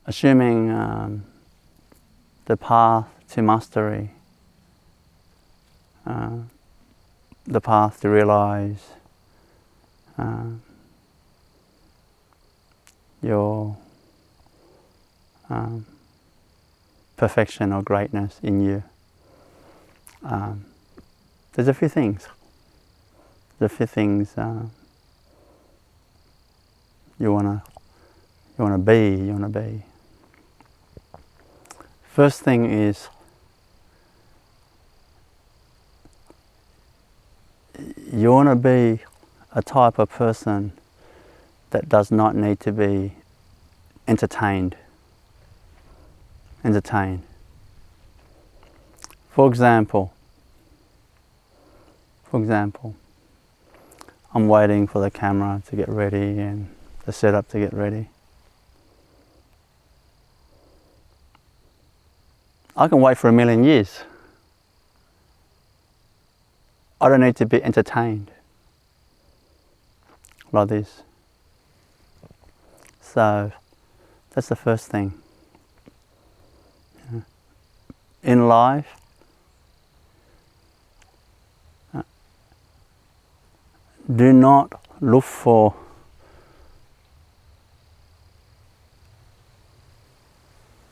assuming the path to mastery, the path to realize your perfection or greatness in you. There's a few things. There's a few things you wanna be. First thing is you wanna be a type of person that does not need to be entertained. For example, I'm waiting for the camera to get ready and the setup to get ready. I can wait for 1,000,000 years. I don't need to be entertained like this. So that's the first thing. In life, do not look for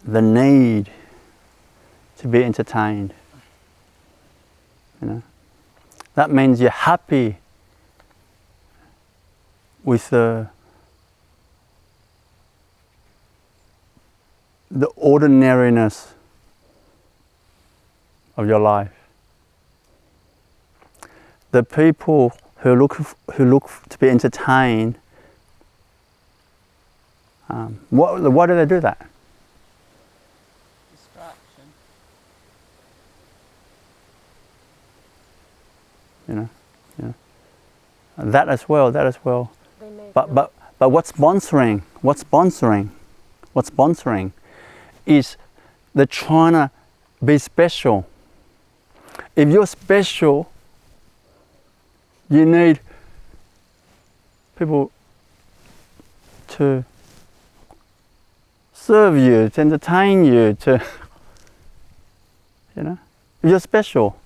the need to be entertained. That means you're happy with the ordinariness of your life. The people who look to be entertained, why do they do that? Distraction. That as well. But what's sponsoring is they're trying to be special. If you're special, you need people to serve you, to entertain you, to, if you're special.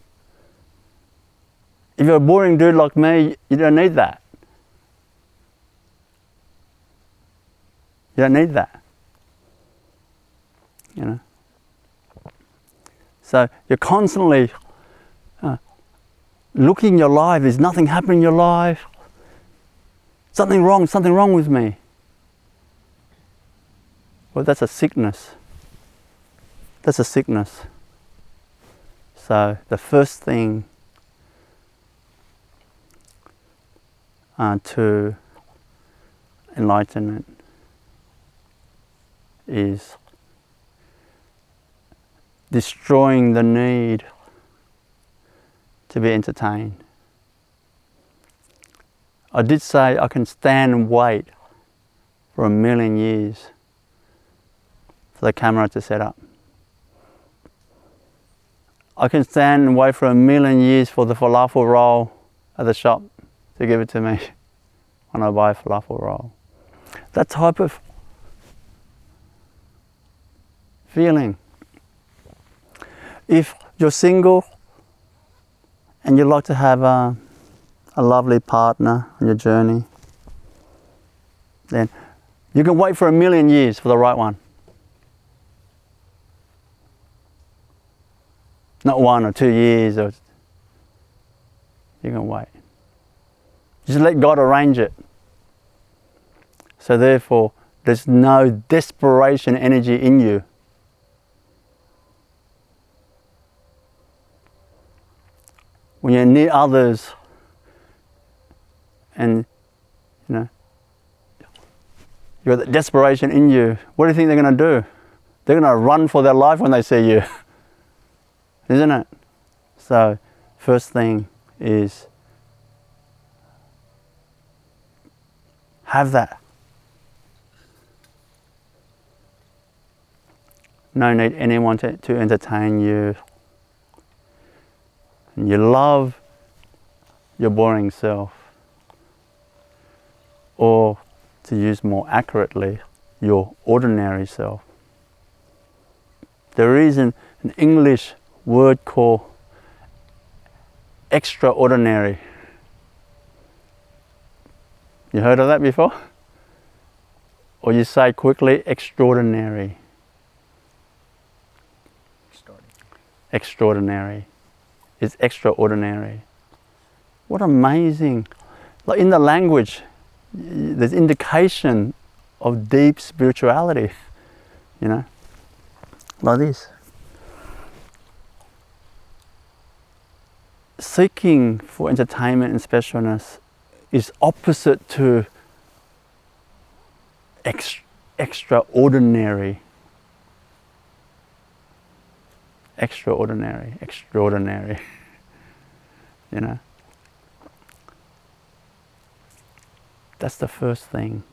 If you're a boring dude like me, you don't need that. You don't need that. So you're constantly looking your life, is nothing happening in your life? Something wrong with me. Well, that's a sickness. So the first thing to enlightenment is destroying the need to be entertained. I did say I can stand and wait for 1,000,000 years for the camera to set up. I can stand and wait for 1,000,000 years for the falafel roll at the shop to give it to me when I buy a falafel roll. That type of feeling. If you're single and you'd like to have a lovely partner on your journey, then you can wait for 1,000,000 years for the right one. Not 1 or 2 years, or you can wait. Just let God arrange it. So therefore, there's no desperation energy in you. When you need others and you've got that desperation in you, what do you think they're going to do? They're going to run for their life when they see you. Isn't it? So, first thing is have that. No need anyone to entertain you. And you love your boring self. Or, to use more accurately, your ordinary self. there is an English word called extraordinary. You heard of that before? Or you say quickly, extraordinary. Extraordinary. It's extraordinary. What amazing. Like in the language, there's indication of deep spirituality, you know, like this. Seeking for entertainment and specialness is opposite to extraordinary. Extraordinary, extraordinary, you know. That's the first thing,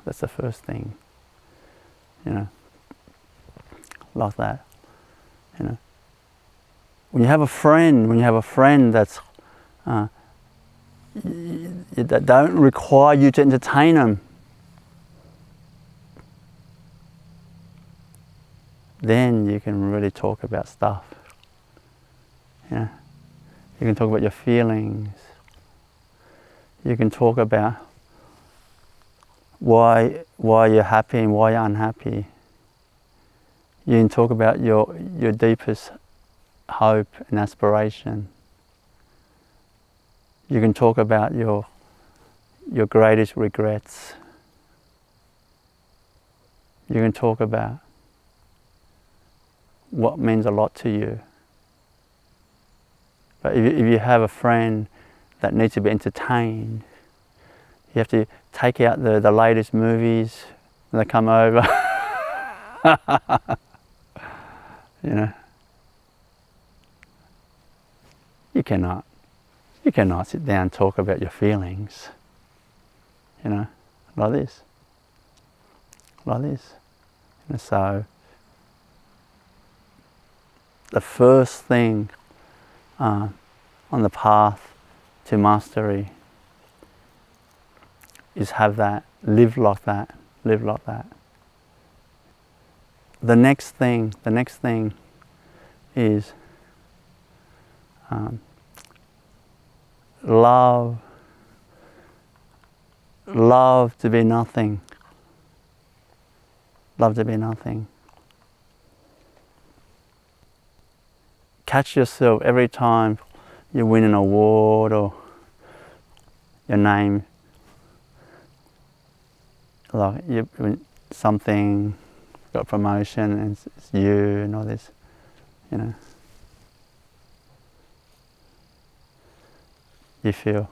you know, like that, you know. When you have a friend that's, that don't require you to entertain them, then you can really talk about stuff, you know. You can talk about your feelings, you can talk about why you're happy and why you're unhappy. You can talk about your deepest hope and aspiration. You can talk about your greatest regrets. You can talk about what means a lot to you. But if you have a friend that needs to be entertained, you have to take out the latest movies when they come over. You know. You cannot sit down and talk about your feelings, you know, like this. And so, the first thing on the path to mastery is have that, live like that. The next thing is love to be nothing. Love to be nothing. Catch yourself every time you win an award or your name, like you win something, got a promotion and it's you and all this, you know. You feel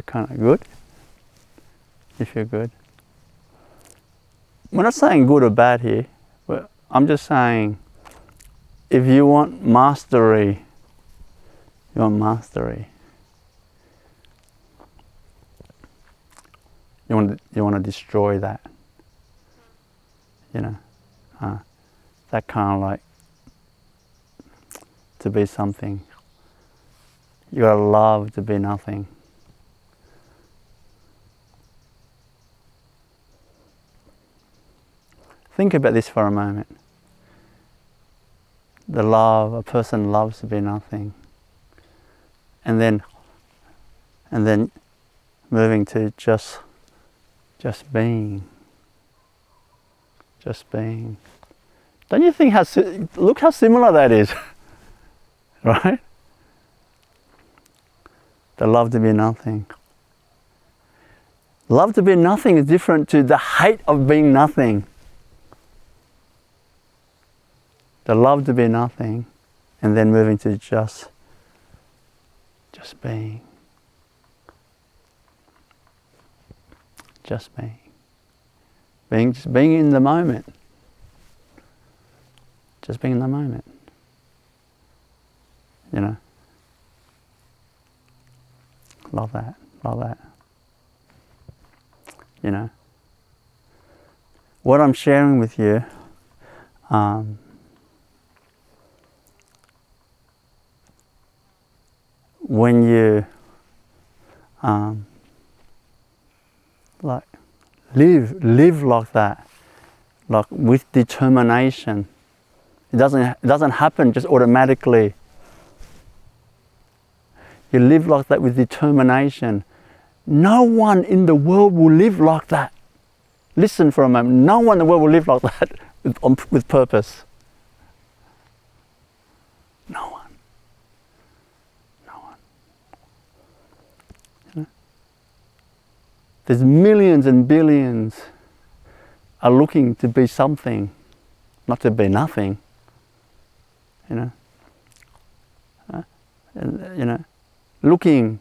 kind of good. You feel good. We're not saying good or bad here. I'm just saying, if you want mastery, you want to destroy that. You know, that kind of like to be something. You gotta love to be nothing. Think about this for a moment. A person loves to be nothing. And then moving to just being. Just being. Don't you think look how similar that is, right? The love to be nothing. Love to be nothing is different to the hate of being nothing. The love to be nothing, and then moving to just being. Just being. Just being in the moment. Just being in the moment. You know. Love that. You know. What I'm sharing with you, when you like live like that, like with determination, It doesn't happen just automatically. You live like that with determination. No one in the world will live like that. Listen for a moment. No one in the world will live like that with purpose. No one. No one. You know? There's millions and billions are looking to be something, not to be nothing. You know. You know, looking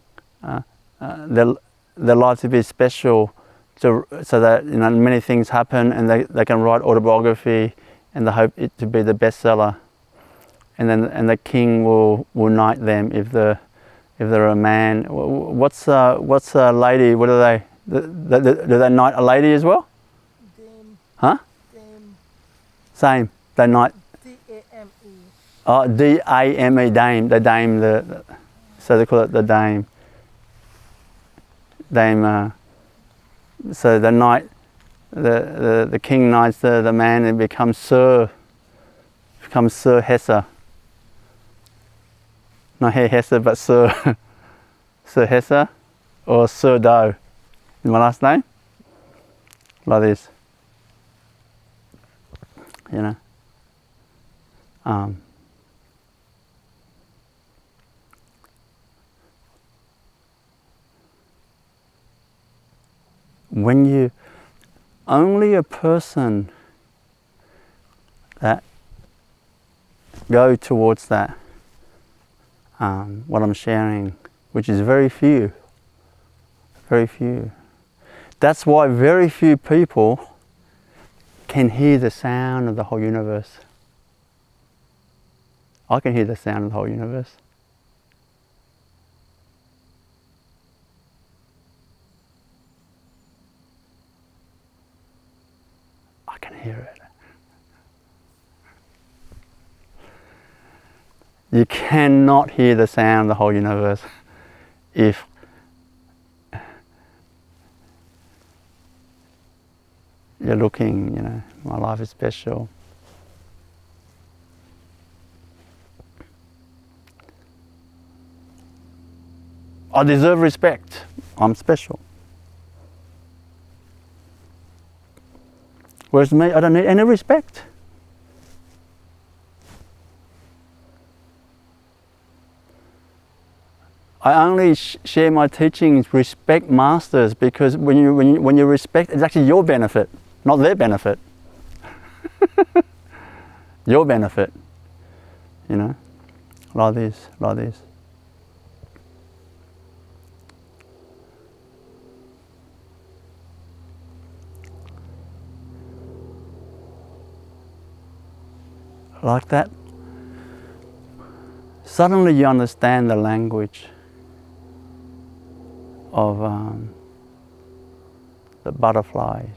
their life to be special, so that, you know, many things happen and they can write autobiography and they hope it to be the bestseller, and the king will knight them if they're a man. What's a lady? What do they do? They knight a lady as well? Dame. Huh? Dame. Same. They knight. D-A-M-E. Oh, D-A-M-E, dame. The dame. So they call it the dame. Dame. So the knight, the king knights the man and becomes Sir Hesse. Not Herr Hesse, but Sir. Sir Hesse or Sir Doe in my last name. Like this. You know. When you, only a person that go towards that, what I'm sharing, which is very few. That's why very few people can hear the sound of the whole universe. I can hear the sound of the whole universe. I can hear it. You cannot hear the sound of the whole universe if you're looking, you know, my life is special. I deserve respect. I'm special. Whereas me, I don't need any respect. I only share my teachings, respect masters, because when you respect, it's actually your benefit, not their benefit. Your benefit, you know, like this. Like that, suddenly you understand the language of the butterflies,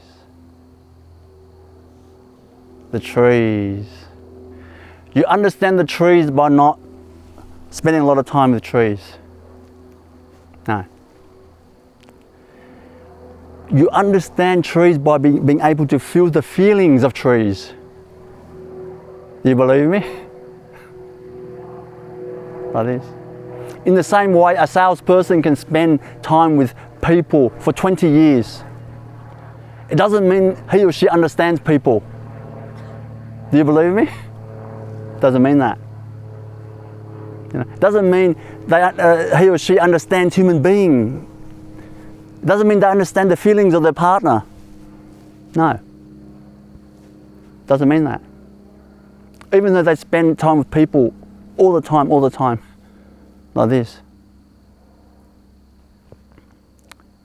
the trees. You understand the trees by not spending a lot of time with trees. No. You understand trees by being able to feel the feelings of trees. Do you believe me? Like this. In the same way, a salesperson can spend time with people for 20 years. It doesn't mean he or she understands people. Do you believe me? Doesn't mean that. You know, it doesn't mean he or she understands human being. It doesn't mean they understand the feelings of their partner. No. Doesn't mean that. Even though they spend time with people all the time, like this.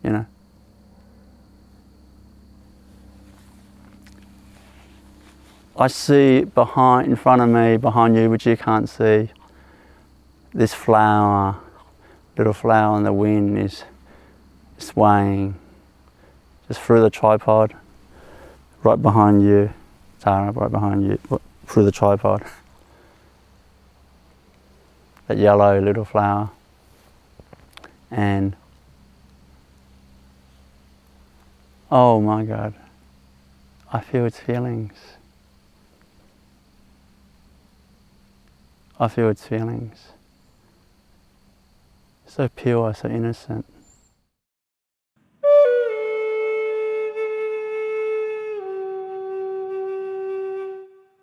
You know. I see in front of me, behind you, which you can't see, this flower, little flower in the wind is swaying just through the tripod, right behind you, Tara, right behind you, through the tripod. That yellow little flower. And oh my God, I feel its feelings. I feel its feelings. So pure, so innocent.